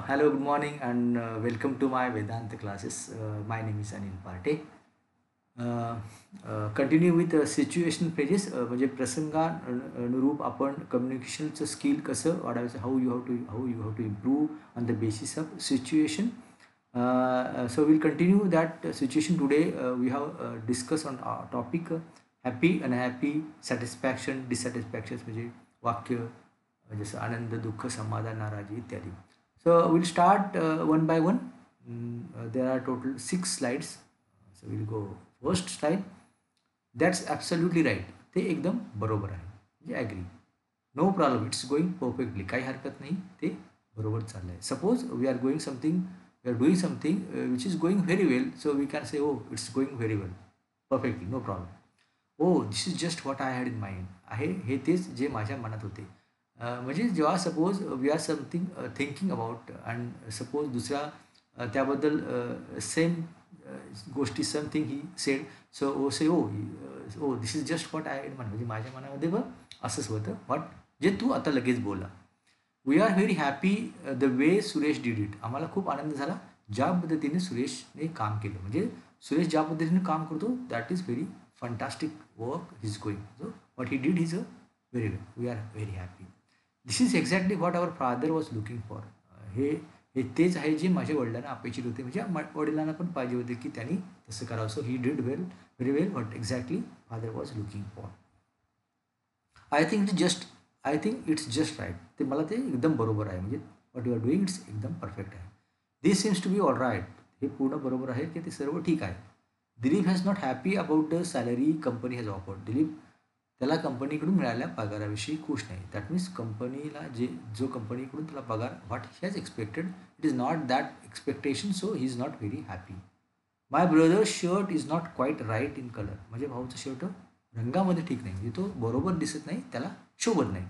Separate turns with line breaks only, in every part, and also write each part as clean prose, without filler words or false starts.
Hello, good morning, and welcome to my Vedanta classes. My name is Anil Parte. Uh, Continue with situation pages म्हणजे प्रसंगानुरूप आपण कम्युनिकेशनचं skill कसं वाढवायचं how you have to improve on the basis of situation. So we'll continue that situation today. We have discussed on our topic happy, unhappy, satisfaction, dissatisfaction म्हणजे वाक्य जसं आनंद, दुःख, समाधान, नाराजी इत्यादी. So we'll start one by one. There are total 6 slides. So we'll go first slide. That's absolutely right. ते एकदम बरोबर आहे म्हणजे agree. No problem, it's going perfectly, काही हरकत नाही, ते बरोबर चाललं आहे. Suppose we are doing something which is going very well, so we can say oh it's going very well perfectly, no problem. Oh this is just what I had in mind, आहे हे तेच जे माझ्या मनात होते. म्हणजे जेव्हा suppose we are something thinking about and suppose दुसऱ्या त्याबद्दल सेम गोष्टी something he said, so oh say oh this is just what I म्हण, म्हणजे माझ्या मनामध्ये बघ असंच होतं व्हॉट जे तू आता लगेच बोला. We are very happy the way Suresh did it, आम्हाला खूप आनंद झाला ज्या पद्धतीने सुरेशने काम केलं. म्हणजे सुरेश ज्या पद्धतीने काम करतो that is very fantastic work his going, so what he did his a very well, we are very happy. This is exactly what our father was looking for. हे हे तेच आहे जे माझ्या वडिलांना अपेक्षित होते, म्हणजे वडिलांना पण पाहिजे होते की त्यांनी तसं करावं. So he did very well what exactly father was looking for. I think it's just right, ते मला ते एकदम बरोबर आहे, म्हणजे what you are doing it's एकदम परफेक्ट आहे. This seems to be all right, हे पूर्ण बरोबर आहे की ते सर्व ठीक आहे. Dilip has not happy about the salary company has offered. Dilip त्याला कंपनीकडून मिळालेल्या पगाराविषयी खुश नाही. दॅट मीन्स कंपनीला जो कंपनीकडून त्याला पगार what he has expected it is not that expectation, so he is not very happy. My brother shirt is not quite right in colour, म्हणजे भाऊचं शर्ट रंगामध्ये ठीक नाही, म्हणजे तो बरोबर दिसत नाही, त्याला शोभत नाही.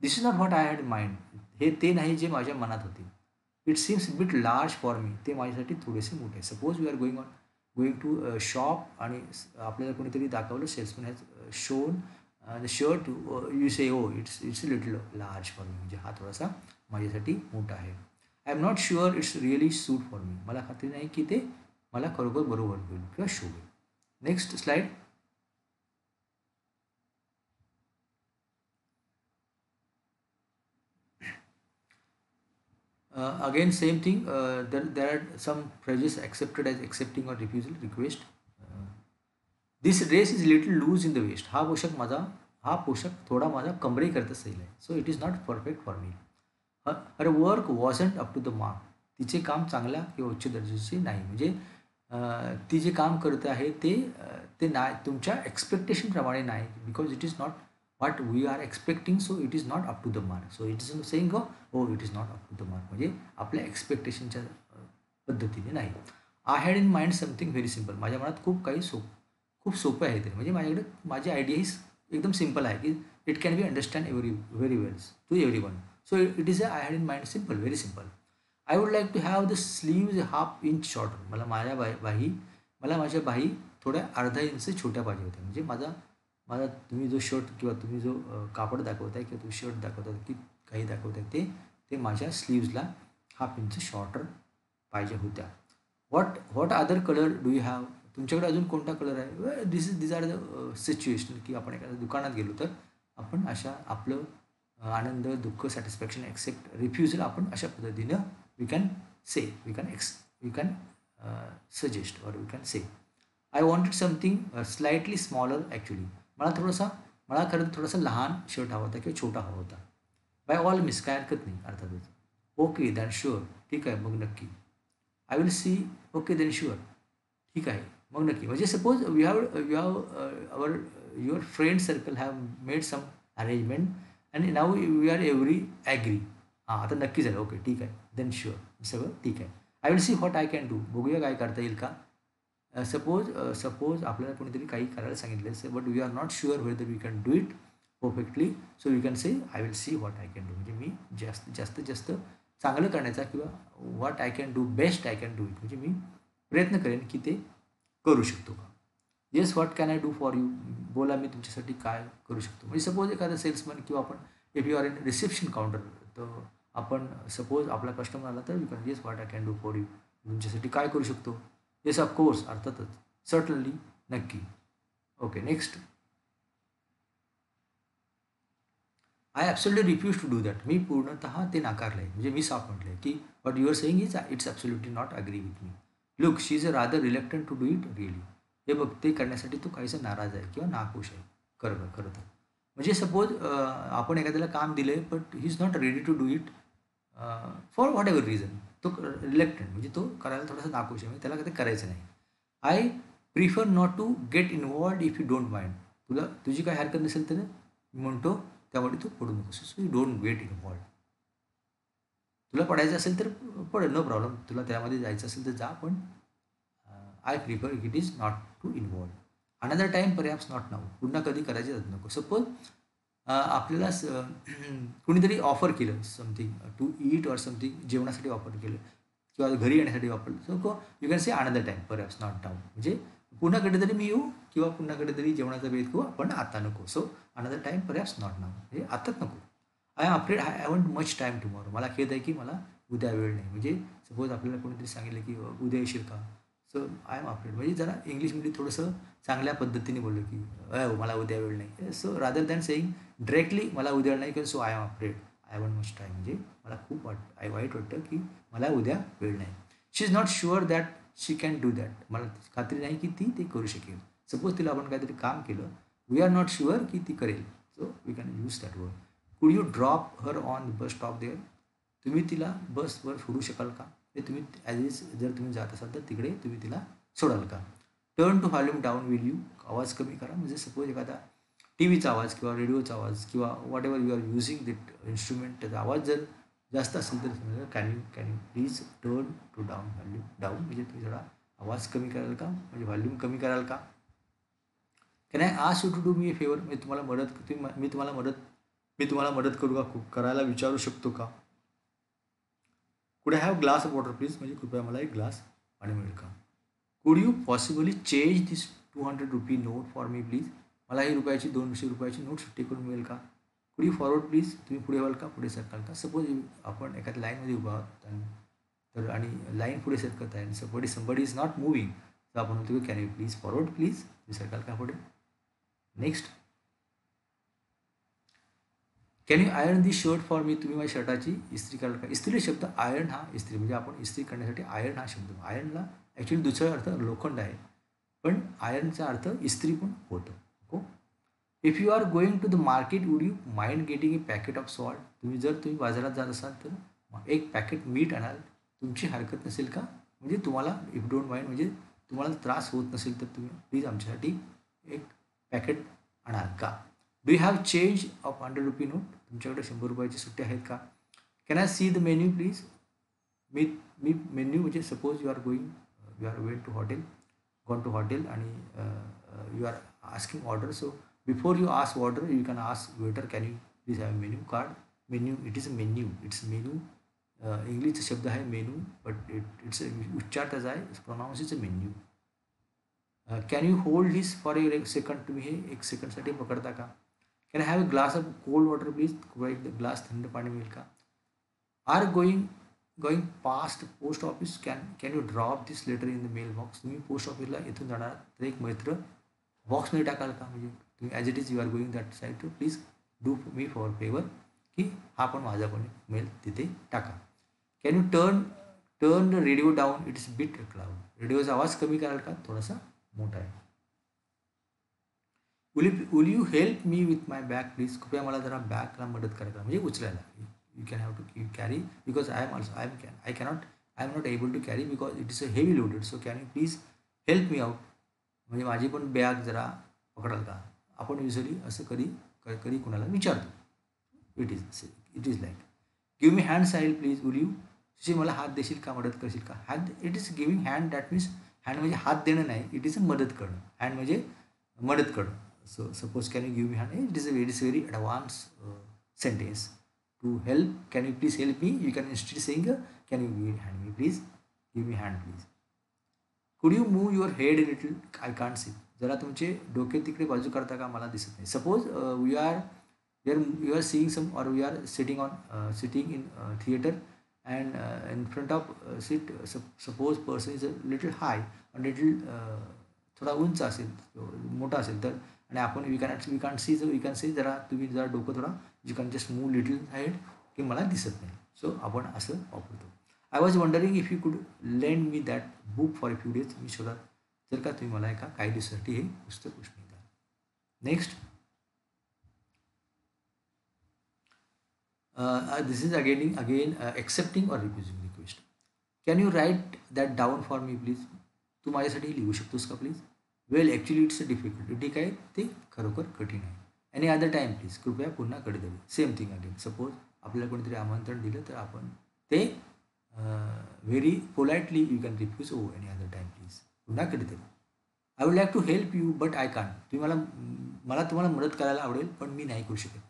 This is not what I had in mind, हे ते नाही जे माझ्या मनात होते. It seems bit large for me, ते माझ्यासाठी थोडेसे मोठे. Suppose we are going to shop आणि आपल्याला कोणीतरी दाखवलं, salesman has shown the shirt, you say oh it's little large for me, म्हणजे हा थोडासा माझ्यासाठी मोठा आहे. I am not sure it's really suit for me, मला खात्री नाही की ते मला खरोखर बरोबर होईल किंवा शोभेल. Next slide. Again same thing, there are some phrases accepted as accepting or refusal request. This dress is little loose in the waist, हा पोशाख थोडा माझा कमरेकरता सैल आहे. So it is not perfect for me. Her work wasn't up to the mark, तिचे काम चांगल्या किंवा उच्च दर्जाचे नाही, म्हणजे ती जे काम करत आहे ते नाही तुमच्या एक्सपेक्टेशनप्रमाणे नाही, because it is not what we are expecting, so it is not up to the mark. So it is saying हो it is not up to the mark, म्हणजे आपल्या एक्सपेक्टेशनच्या पद्धतीने नाही. I had in mind something very simple, माझ्या मनात खूप सोपं आहे ते, म्हणजे माझ्याकडे माझी आयडिया ही एकदम सिम्पल आहे की it can be understand very well to everyone. So it is a I had in mind simple, very simple. I would like to have the sleeves half inch shorter, मला माझ्या बाही थोड्या अर्धा inch छोट्या पाहिजे होत्या, म्हणजे माझा माझा तुम्ही जो शर्ट किंवा तुम्ही जो कापड दाखवताय किंवा तुम्ही शर्ट दाखवताय की काही दाखवताय ते माझ्या स्लीव्जला हाफ इंच शॉर्टर पाहिजे होत्या. What other colour do you have, तुमच्याकडे अजून कोणता कलर आहे. दिस आर द सिच्युएशन की आपण एखाद्या दुकानात गेलो तर आपण अशा आपलं आनंद, दुःख, सॅटिस्फॅक्शन, एक्सेप्ट, रिफ्युजल आपण अशा पद्धतीनं we can say we can suggest or we can say. I wanted something slightly smaller actually, मला खरं थोडासा लहान शर्ट हवा होता किंवा छोटा हवा होता. बाय ऑल मिस, काय हरकत नाही अर्थातच. ओके दॅन शुअर, ठीक आहे मग नक्की. I will see, okay then sure, ठीक आहे मग नक्की. म्हणजे suppose you have our your friend circle have made some arrangement and now we are every agree. हां आता नक्की झालं, ओके ठीक आहे देन शुअर, सगळं ठीक आहे. I will see what I can do, बघूया काय करता येईल का. सपोज आपल्याला कोणीतरी काही करायला सांगितलं, but we are not sure whether we can do it perfectly, so we can say I will see what I can do, म्हणजे मी जास्तीत जास्त चांगलं करण्याचा किंवा what I can do best I can do it, म्हणजे मी प्रयत्न करेन की ते करू शकतो का. Yes what can I do for you, बोला मी तुमच्यासाठी काय करू शकतो. म्हणजे सपोज एखादा सेल्समन किंवा आपण if you are in reception counter, तर आपण सपोज आपला कस्टमर आला तर you can yes what I can do for you, तुमच्यासाठी काय करू शकतो. येस ऑफकोर्स, अर्थातच, सर्टनली, नक्की. Okay, next. I absolutely refuse to do that. मी पूर्णतः ते नाकारलं आहे. म्हणजे मी साफ म्हटलं आहे की what you are saying is it's absolutely not agree with me. Look, she is a rather reluctant to do it really. हे बघ, ते करण्यासाठी तू काहीसं नाराज आहे किंवा नाखुश आहे. खरं तर म्हणजे सपोज आपण एखाद्याला काम दिलं आहे but he is not ready to do it for whatever reason. तो रिलक्टंट म्हणजे तो करायला थोडासा नाखुश आहे, म्हणजे त्याला कधी करायचं नाही. I prefer not to get involved if you don't mind. तुझी काय हरकत नसेल तर मी म्हणतो त्यामुळे तू पडू नकोस. So you don't get involved. तुला पडायचं असेल तर पड, नो प्रॉब्लेम. तुला त्यामध्ये जायचं असेल तर जा, पण I prefer it is not to involve. Another time perhaps not now. पुन्हा कधी करायचं नको. सपोज आपल्याला कुणीतरी ऑफर केलं something to eat or something, जेवणासाठी ऑफर केलं किंवा घरी येण्यासाठी वापरलं. So you can say another time perhaps not now. म्हणजे पुन्हा कधीतरी मी येऊ किंवा पुन्हा कधीतरी जेवणाचा बेत करू, पण आता नको. So another time perhaps not now, म्हणजे आताच नको. I am afraid I want much time tomorrow. मला खेद आहे की मला उद्या वेळ नाही. म्हणजे सपोज आपल्याला कोणीतरी सांगितलं की उद्या येशील का, सो आय एम अफ्रेड. म्हणजे जरा इंग्लिशमध्ये थोडंसं चांगल्या पद्धतीने बोललं की मला उद्या वेळ नाही. So rather than saying directly मला उद्या वेळ नाही किंवा so I am afraid I want much time, म्हणजे मला खूप वाईट वाटतं की मला उद्या वेळ नाही. She is not sure that she can do that. मला खात्री नाही की ती ते करू शकेल. सपोज तिला आपण काहीतरी काम केलं, वी आर नॉट शुअर की ती करेल. So we can use that word. Could you drop her on bus stop there. तुम्ही तिला बसवर सोडू शकाल का. ते तुम्ही ॲज इज जर तुम्ही जात असाल तर तिकडे तुम्ही तिला सोडाल का. Turn to volume down will you. आवाज कमी करा. म्हणजे सपोज एखादा टी व्हीचा आवाज किंवा रेडिओचा आवाज किंवा whatever you are using that instrument, त्याचा आवाज जर जास्त असेल तर can you please turn to down volume down, म्हणजे तुम्ही थोडा आवाज कमी कराल का, म्हणजे व्हॉल्यूम कमी कराल का. Can I ask you to do me a favour. मी तुम्हाला मदत करू का, करायला विचारू शकतो का. Could I have glass of water please. म्हणजे कृपया मला एक ग्लास पाणी मिळेल का. Could you possibly change this ₹200 note for me please. मला ही रुपयाची ₹200 नोट सुट्टी करून मिळेल का. Could you forward please. तुम्ही पुढे व्हाल का, पुढे सरकाल का. सपोज आपण एखाद्या लाईनमध्ये उभा आहोत तर आणि लाईन पुढे सरकत आहे आणि समबडी इज नॉट मूव्हिंग, तर आपण म्हणतो की can you please forward please. तुम्ही सरकाल का पुढे. Next. Can you iron this shirt for me. तुम्ही माझ्या शर्टाची इस्त्री कराल का. इस्त्री शब्द आयर्न हा इस्त्री, म्हणजे आपण इस्त्री करण्यासाठी आयर्न हा शब्द. आयर्नला ॲक्च्युली दुसरा अर्थ लोखंड आहे, पण आयर्नचा अर्थ इस्त्री पण होतो. हो. If you are going to the market would you mind getting a packet of salt. तुम्ही बाजारात जात असाल तर एक पॅकेट मीठ आणाल, तुमची हरकत नसेल का. म्हणजे तुम्हाला इफ डोंट माइंड म्हणजे तुम्हाला त्रास होत नसेल तर तुम्ही प्लीज आमच्यासाठी एक पॅकेट आणाल का. Do you have change of ₹100 note. तुमच्याकडे ₹100ची सुट्टे आहेत का. Can I see the menu please. मी मी मेन्यू म्हणजे suppose you are going to hotel आणि you are asking order. So before you ask order you can ask waiter can you please have menu card. Menu it is a menu. It's menu. इंग्लिशचा शब्द आहे menu, but it's उच्चार त्याचा आहे, pronounce is a menu. Can you hold his for a second. तुम्ही हे एक सेकंडसाठी पकडता का. Can I have a glass of cold water please. एक ग्लास थंड पाणी मिळेल का. Are going past post office. Can you drop this letter in the mail box. तुम्ही पोस्ट ऑफिसला इथून जाणार तर एक मैत्र बॉक्समध्ये टाकाल का. म्हणजे तुम्ही as it is you are going that side to please do me for favour, की हा पण माझा पण मेल तिथे टाका. Can you turn the radio down it's bit cloud. रेडिओचा आवाज कमी कराल का, थोडासा मोठा आहे. Will you help me with my bag please. कृपया मला जरा बॅगला मदत करा, म्हणजे उचलायला. You can have to carry because I am not able to carry because it is a heavy loaded. So can you please help me out. म्हणजे माझी पण बॅग जरा पकडाल का. आपण युजली असं कधी कुणाला विचारतो. It is like give me hand Sail please. Will you. मला हात देशील का, मदत करशील का. Hand it is giving hand. That means hand म्हणजे हात देणं नाही, इट इज अ मदत करणं. हँड म्हणजे मदत करणं. So suppose can you give me hand. It is very advanced sentence. To help, can you please help me. You can instead saying can you give me hand me please. Give me hand please. Could you move your head a little. I can't see. जरा तुमचे डोके तिकडे बाजू करता का, मला दिसत नाही. Suppose we are seeing some, or we are sitting on sitting in theater, and in front of seat suppose person is a little high, a little थोडा उंच असेल, मोठा असेल तर, आणि आपण we can see we can see जरा तुम्ही जरा डोकं थोडा you can just move little side की मला दिसत नाही. सो आपण असं वापरतो. I was wondering if you could lend me that book for a few days. मी शोधात जर का तुम्ही मला एका काही दिवसासाठी हे पुस्तक उष्णी द्या. Next, this is again accepting or refusing request. Can you write that down for me please? तू माझ्यासाठी लिहू शकतोस का please? Well actually it's difficult. ठीक आहे, ते खरोखर कठीण आहे. एनी अदर टाईम प्लीज, कृपया पुन्हा कधी द्यावी. Same thing again. सपोज आपल्याला कोणीतरी आमंत्रण दिलं तर आपण ते very politely you can refuse. Oh any other time please, पुन्हा कधी द्यावी. I would like to help you but I can't. तुम्ही मला तुम्हाला मदत करायला आवडेल पण मी नाही करू शकत.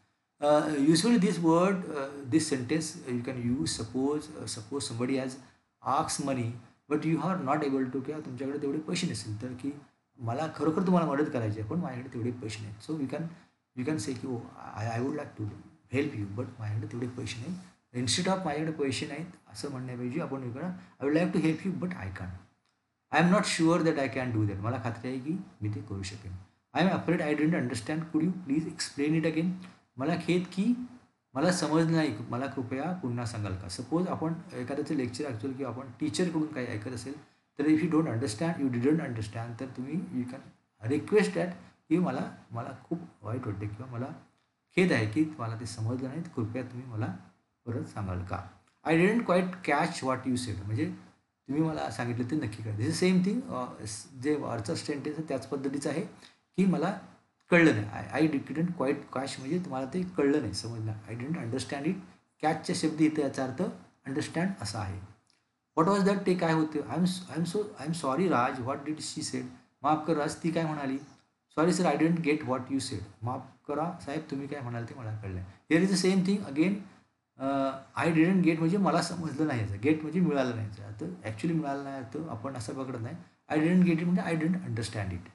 Usually this word, this sentence you can use suppose somebody has asked money but you are not able to, किंवा तुमच्याकडे तेवढे पैसे नसेल तर, की मला खरोखर तुम्हाला मदत करायची आहे पण माझ्याकडे तेवढे पैसे नाहीत. सो यू कॅन से की oh I would like to help you but माझ्याकडे तेवढे पैसे नाहीत. इन्स्टेड ऑफ माझ्याकडे पैसे नाहीत असं म्हणण्याऐवजी आपण you can I would like to help you but I can. I am not sure that I can do that. मला खात्री आहे की मी ते करू शकेन. I am afraid I didn't understand. Could you please explain it again. मला खेद की मला समजलं नाही, मला कृपया पुन्हा सांगाल का. सपोज आपण एखाद्याचं लेक्चर ॲक्च्युअली किंवा आपण टीचरकडून काही ऐकत असेल तर if you don't understand, you didn't understand, तर तुम्ही यू कॅन रिक्वेस्ट दॅट की मला खूप वाईट वाटते किंवा मला खेद आहे की मला ते समजलं नाही, कृपया तुम्ही मला परत सांगाल का. I didn't quite catch what you said. म्हणजे तुम्ही मला सांगितलं ते नक्की काय. दिस इज सेम थिंग, जे वरचं सेंटेन्स आहे त्याच पद्धतीचं आहे की मला कळलं नाही. आय डिडंट क्वाईट कॅच म्हणजे तुम्हाला ते कळलं नाही, समजलं. I didn't understand it. कॅचच्या शब्द इथे याचा अर्थ अंडरस्टँड असा आहे. व्हॉट वॉज दॅट, ते काय होते. I am sorry Raj, what did she sed. माफ कर राज, ती काय म्हणाली. Sorry sir, I didn't get what you sed. माफ करा साहेब, तुम्ही काय म्हणाल ते मला कळलं नाही. Here is the same thing again. I didn't get म्हणजे मला समजलं नाही याचं. गेट म्हणजे मिळालं नाही याचं अर्थ. ॲक्च्युली मिळालं नाही अर्थ आपण असं पकडत नाही. आय डिडंट गेट इट म्हणजे आय डिडंट अंडरस्टँड इट.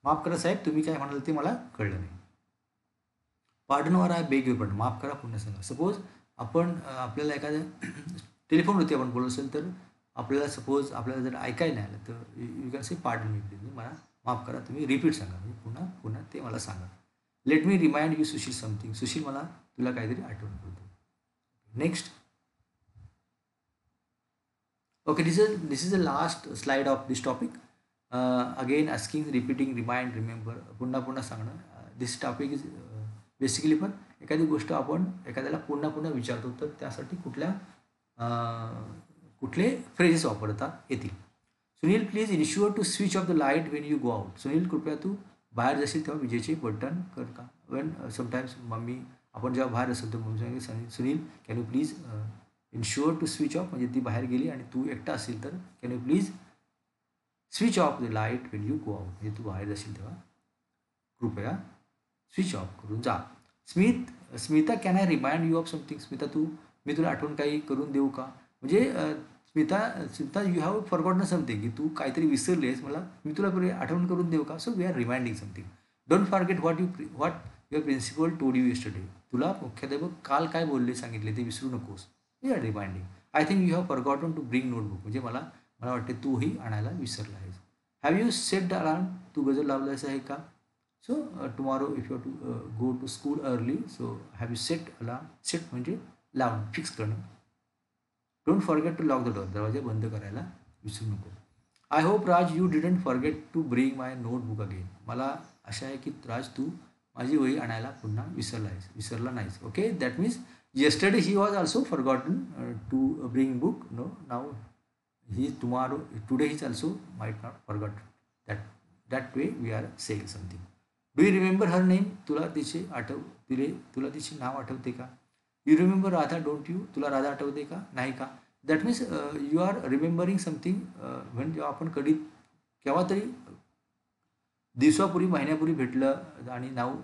माफ करा साहेब, तुम्ही काय म्हणाल ते मला कळलं नाही. Pardon or I beg your pardon. माफ करा, पुन्हा सांगा. सपोज आपण आपल्याला एखाद्या टेलिफोनवरती आपण बोलत असेल तर आपल्याला सपोज आपल्याला जर ऐकायला नाही आलं तर you can say pardon me please. मला माफ करा, तुम्ही रिपीट सांगा, म्हणजे पुन्हा ते मला सांगा. Let me remind you Sushil something. Sushil, मला तुला काहीतरी आठवण करतो. Next. Okay, this is the last slide of this topic. Again asking, repeating, remind, remember, पुन्हा सांगणं. दिस टॉपिक इज बेसिकली पण एखादी गोष्ट आपण एखाद्याला पुन्हा विचारतो तर त्यासाठी कुठले फ्रेजेस वापरता येतील. Sunil please ensure to switch off the light when you go out. Sunil, कृपया तू बाहेर जाशील तेव्हा विजेचे बटन कर का. वेन समटाईम्स मम्मी, आपण जेव्हा बाहेर असेल तर मम्मी सांगेल Sunil can you please ensure to switch off, म्हणजे ती बाहेर गेली आणि तू एकटा असेल तर can you please switch off the light when you go out, म्हणजे तू बाहेर जाशील तेव्हा कृपया स्विच ऑफ करून जा. Smita, can I remind you of something. Smita, मी तुला आठवण काही करून देऊ का. म्हणजे Smita you have forgotten something, की तू काहीतरी विसरलेस, मी तुला आठवण करून देऊ का. So we are reminding something. Don't forget what your principal told you yesterday. तुला मुख्याध्यापक काल काय बोलले सांगितले ते विसरू नकोस. We are reminding. I think you have forgotten to bring notebook. म्हणजे मला वाटते तूही आणायला विसरला आहेस. Have you set the alarm. तू गजर लावलायस आहे का. So tomorrow if you to go to school early, so have you set alarm. Set म्हणजे लावणं, फिक्स करणं. Don't forget to lock the door. दरवाजा बंद करायला विसरू नको. I hope Raj you didn't forget to bring my notebook again. मला आशा आहे की राज तू माझी वही आणायला पुन्हा विसरला नाहीस. Okay, that means yesterday he was also forgotten to bring book. No, now today he is also might not forgot. That way we are saying something. Do you remember her name. तुला तिचे नाव आठवते का. You remember Radha, don't you. तुला राधा आठवते का, नाही का. That means you are remembering something. जेव्हा आपण केव्हा तरी दिवसापूर्वी, महिन्यापूर्वी भेटलं आणि नाव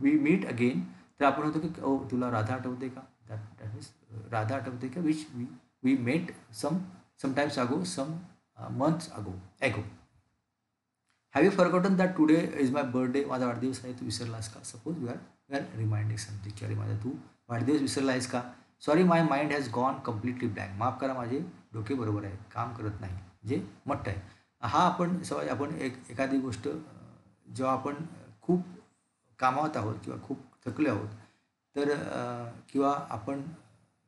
वी मीट अगेन, तर आपण होतो की ओ तुला राधा आठवते का. दॅट मीन्स राधा आठवते का, which we met sometimes ago, some months ago. Have you forgotten that today is my birthday. माझा वाढदिवस आहे, तू विसरलास का. Suppose we are you are reminding something की अरे माझा तू वाढदिवस विसरला आहेस का. Sorry my mind has gone completely blank. माफ करा माझे डोके बरोबर आहे, काम करत नाही, जे मट्ट आहे. हा आपण सवाय आपण एखादी गोष्ट जेव्हा आपण खूप कामात आहोत किंवा खूप थकले आहोत तर किंवा आपण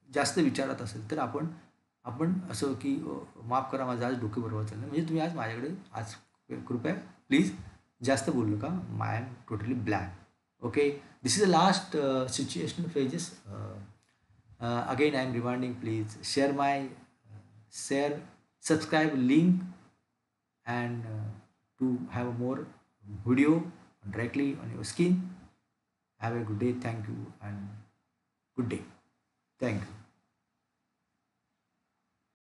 जास्त विचारात असेल तर आपण आपण असं की माफ करा माझं आज डोके बरोबर चाललं म्हणजे तुम्ही आज माझ्याकडे आज कृपया प्लीज जास्त बोलू नका. I am totally blank. Okay, this is the last situational phrases. Again I am reminding, please share my share, subscribe link, and to have more video directly on your skin. Have a good day. Thank you and good day. Thank you.